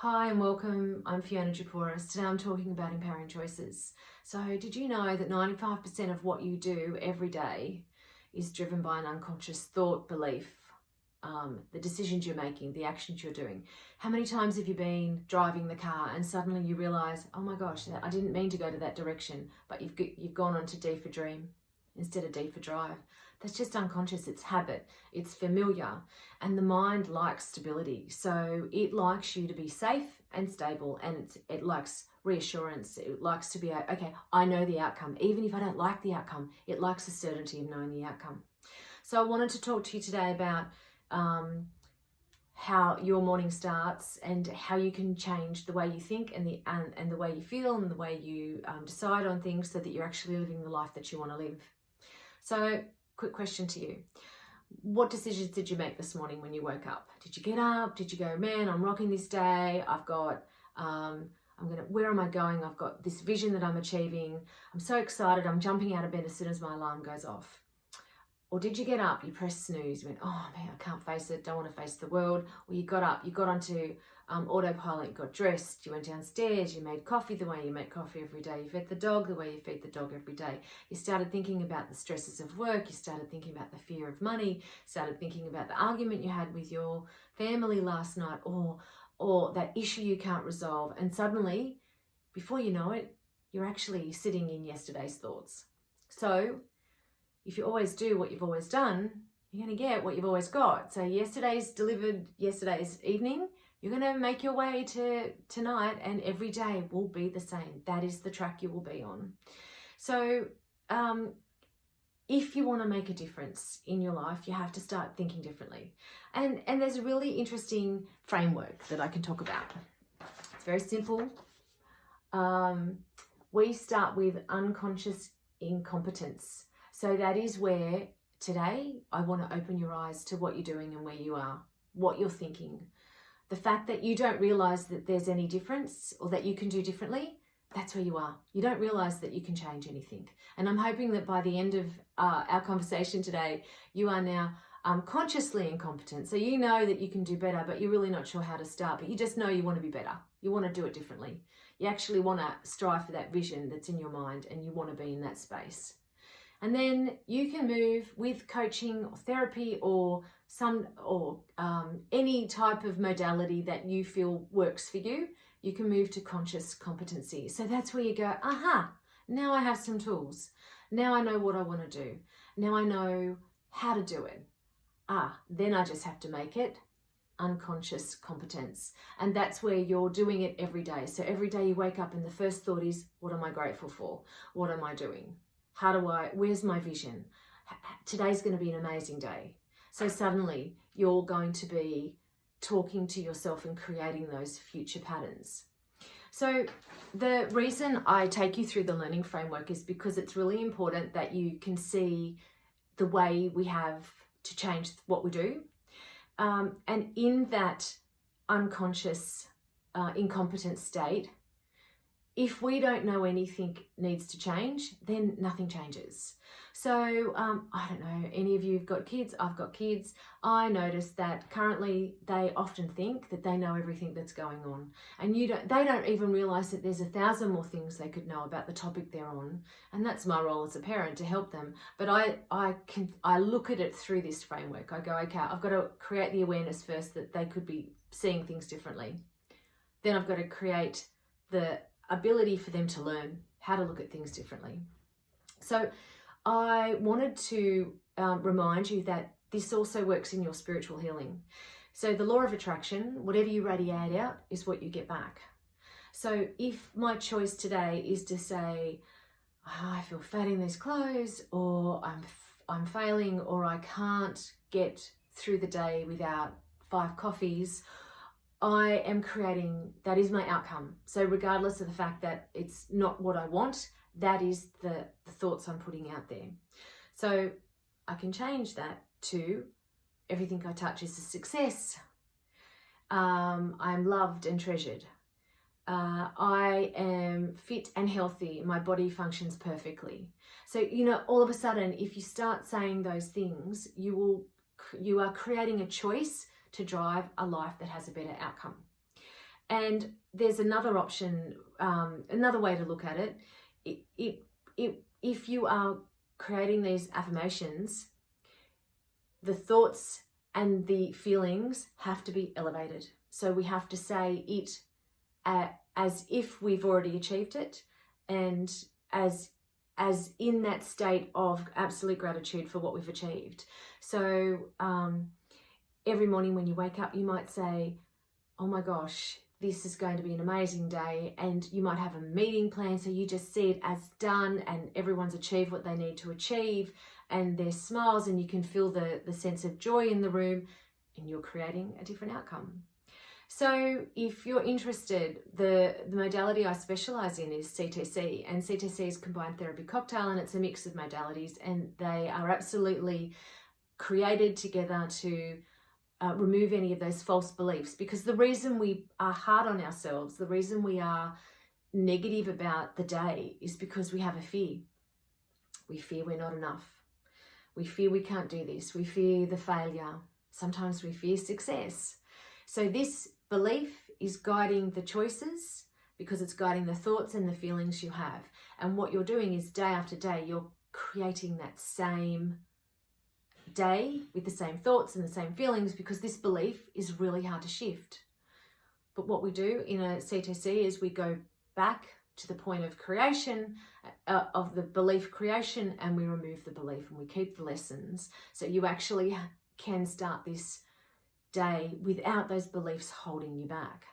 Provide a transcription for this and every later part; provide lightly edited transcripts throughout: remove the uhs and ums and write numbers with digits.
Hi and welcome. I'm Fiona Japoris. Today I'm talking about empowering choices. So, did you know that 95% of what you do every day is driven by an unconscious thought, belief, the decisions you're making, the actions you're doing? How many times have you been driving the car and suddenly you realize, oh my gosh, I didn't mean to go to that direction, but you've gone on to D for dream instead of D for drive? That's just unconscious. It's habit. It's familiar. And the mind likes stability. So it likes you to be safe and stable, and it likes reassurance. It likes to be, okay, I know the outcome. Even if I don't like the outcome, it likes the certainty of knowing the outcome. So I wanted to talk to you today about how your morning starts and how you can change the way you think and the way you feel and the way you decide on things so that you're actually living the life that you want to live. So, quick question to you. What decisions did you make this morning when you woke up? Did you get up? Did you go, man, I'm rocking this day. I've got, where am I going? I've got this vision that I'm achieving. I'm so excited. I'm jumping out of bed as soon as my alarm goes off. Or did you get up, you pressed snooze, you went, oh man, I can't face it, don't want to face the world. Or you got up, you got onto autopilot, you got dressed, you went downstairs, you made coffee the way you make coffee every day, you fed the dog the way you feed the dog every day. You started thinking about the stresses of work, you started thinking about the fear of money, started thinking about the argument you had with your family last night, or that issue you can't resolve. And suddenly, before you know it, you're actually sitting in yesterday's thoughts. So, if you always do what you've always done, you're going to get what you've always got. So yesterday's delivered yesterday's evening, you're going to make your way to tonight, and every day will be the same. That is the track you will be on. So if you want to make a difference in your life, you have to start thinking differently. And there's a really interesting framework that I can talk about. It's very simple. We start with unconscious incompetence. So that is where today I want to open your eyes to what you're doing and where you are, what you're thinking. The fact that you don't realize that there's any difference or that you can do differently, that's where you are. You don't realize that you can change anything. And I'm hoping that by the end of our conversation today, you are now consciously incompetent. So you know that you can do better, but you're really not sure how to start. But you just know you want to be better. You want to do it differently. You actually want to strive for that vision that's in your mind, and you want to be in that space. And then you can move with coaching or therapy or any type of modality that you feel works for you. You can move to conscious competency. So that's where you go, aha, now I have some tools. Now I know what I want to do. Now I know how to do it. Then I just have to make it unconscious competence. And that's where you're doing it every day. So every day you wake up and the first thought is, what am I grateful for? What am I doing? Where's my vision? Today's going to be an amazing day. So suddenly you're going to be talking to yourself and creating those future patterns. So the reason I take you through the learning framework is because it's really important that you can see the way we have to change what we do. And in that unconscious, incompetent state, if we don't know anything needs to change, then nothing changes. So I don't know, any of you have got kids? I've got kids. I notice that currently they often think that they know everything that's going on, and they don't even realize that there's 1,000 more things they could know about the topic they're on. And that's my role as a parent, to help them. But I look at it through this framework. I go, okay, I've got to create the awareness first that they could be seeing things differently. Then I've got to create the ability for them to learn how to look at things differently. So I wanted to remind you that this also works in your spiritual healing. So the law of attraction, whatever you radiate out is what you get back. So if my choice today is to say, I feel fat in these clothes, or I'm failing, or I can't get through the day without 5 coffees, I am creating, that is my outcome. So regardless of the fact that it's not what I want, that is the thoughts I'm putting out there. So I can change that to everything I touch is a success. I'm loved and treasured. I am fit and healthy. My body functions perfectly. So, all of a sudden, if you start saying those things, you are creating a choice to drive a life that has a better outcome. And there's another option, another way to look at it. If you are creating these affirmations, the thoughts and the feelings have to be elevated. So we have to say it as if we've already achieved it, and as in that state of absolute gratitude for what we've achieved. So every morning when you wake up, you might say, oh my gosh, this is going to be an amazing day. And you might have a meeting plan, so you just see it as done and everyone's achieved what they need to achieve, and there's smiles and you can feel the sense of joy in the room, and you're creating a different outcome. So if you're interested, the modality I specialize in is CTC, and CTC is Combined Therapy Cocktail, and it's a mix of modalities, and they are absolutely created together to remove any of those false beliefs. Because the reason we are hard on ourselves, the reason we are negative about the day, is because we have a fear. We fear we're not enough. We fear we can't do this. We fear the failure. Sometimes we fear success. So this belief is guiding the choices, because it's guiding the thoughts and the feelings you have. And what you're doing is day after day, you're creating that same day with the same thoughts and the same feelings, because this belief is really hard to shift. But what we do in a CTC is we go back to the point of creation, of the belief creation, and we remove the belief and we keep the lessons. So you actually can start this day without those beliefs holding you back.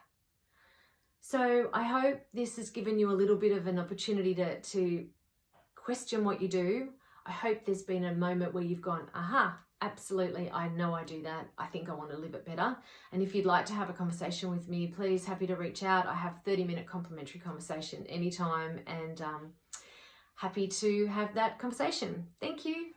So I hope this has given you a little bit of an opportunity to question what you do. I hope there's been a moment where you've gone, aha, absolutely, I know I do that. I think I want to live it better. And if you'd like to have a conversation with me, please, happy to reach out. I have 30-minute complimentary conversation anytime, and happy to have that conversation. Thank you.